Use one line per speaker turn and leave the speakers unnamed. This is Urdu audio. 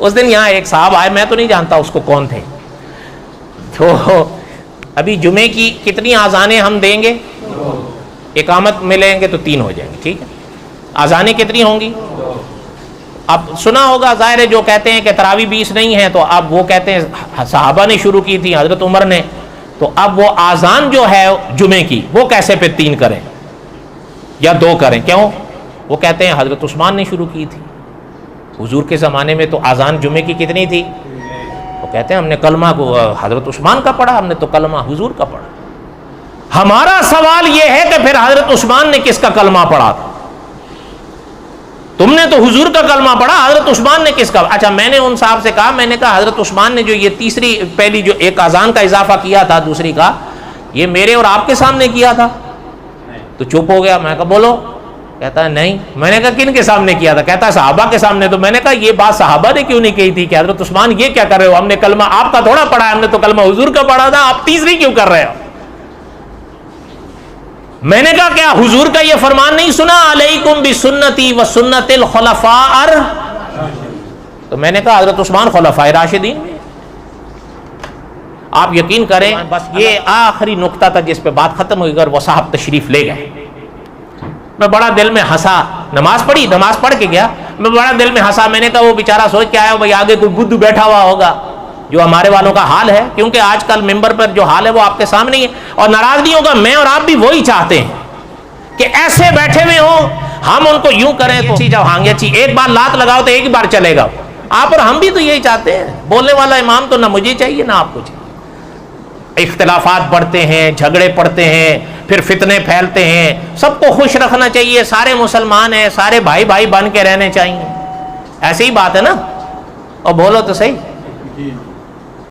اس دن یہاں ایک صاحب آئے, میں تو نہیں جانتا اس کو کون تھے, تو ابھی جمعے کی کتنی آذانیں ہم دیں گے؟ اقامت ملیں گے تو 3 ہو جائیں گے, ٹھیک ہے. آذانیں کتنی ہوں گی؟ اب سنا ہوگا ظاہر ہے جو کہتے ہیں کہ تراویح 20 نہیں ہے, تو اب وہ کہتے ہیں صحابہ نے شروع کی تھی, حضرت عمر نے, تو اب وہ آذان جو ہے جمعے کی وہ کیسے پھر 3 کریں یا 2 کریں؟ کیوں؟ وہ کہتے ہیں حضرت عثمان نے شروع کی تھی, حضور کے زمانے میں تو آذان جمعے کی کتنی تھی؟ وہ کہتے ہیں ہم نے کلمہ کو حضرت عثمان کا پڑھا, ہم نے تو کلمہ حضور کا پڑھا. ہمارا سوال یہ ہے کہ پھر حضرت عثمان نے کس کا کلمہ پڑھا تھا؟ تم نے تو حضور کا کلمہ پڑھا, حضرت عثمان نے کس کا؟ اچھا, میں نے ان صاحب سے کہا, میں نے کہا حضرت عثمان نے جو یہ پہلی جو ایک اذان کا اضافہ کیا تھا دوسری کا, یہ میرے اور آپ کے سامنے کیا تھا؟ تو چپ ہو گیا. میں کہا بولو. کہتا ہے نہیں. میں نے کہا کن کے سامنے کیا تھا؟ کہتا ہے صحابہ کے سامنے. تو میں نے کہا یہ بات صحابہ نے کیوں نہیں کہی تھی کہ حضرت عثمان یہ کیا کر رہے ہو, ہم نے کلمہ آپ کا تھوڑا پڑھا ہے, ہم نے تو کلمہ حضور کا پڑھا تھا, آپ تیسری کیوں کر رہے ہو؟ میں نے کہا کیا حضور کا یہ فرمان نہیں سنا, علیکم بسنتی و سنت الخلفاء تو میں نے کہا حضرت عثمان خلفاء راشدین میں. آپ یقین کریں, بس یہ آخری نقطہ تھا جس پہ بات ختم ہوئی, اگر وہ صاحب تشریف لے گئے. میں بڑا دل میں ہنسا, نماز پڑھ کے گیا, میں بڑا دل میں ہنسا. میں نے کہا وہ بیچارہ سوچ کے آیا بھائی آگے کوئی بدھ بیٹھا ہوا ہوگا, جو ہمارے والوں کا حال ہے, کیونکہ آج کل ممبر پر جو حال ہے وہ آپ کے سامنے ہی ہے. اور ناراض نہیں ہوگا, میں اور آپ بھی وہی چاہتے ہیں کہ ایسے بیٹھے ہوئے ہوں, ہم ان کو یوں کریں تو جب ہانگے چی ایک بار لات لگاؤ تو ایک بار چلے گا. آپ اور ہم بھی تو یہی چاہتے ہیں. بولنے والا امام تو نہ مجھے چاہیے نہ آپ کو چاہیے. اختلافات بڑھتے ہیں, جھگڑے پڑتے ہیں, پھر فتنے پھیلتے ہیں. سب کو خوش رکھنا چاہیے, سارے مسلمان ہیں, سارے بھائی بھائی بن کے رہنے چاہیے. ایسی ہی بات ہے نا؟ اور بولو تو صحیح.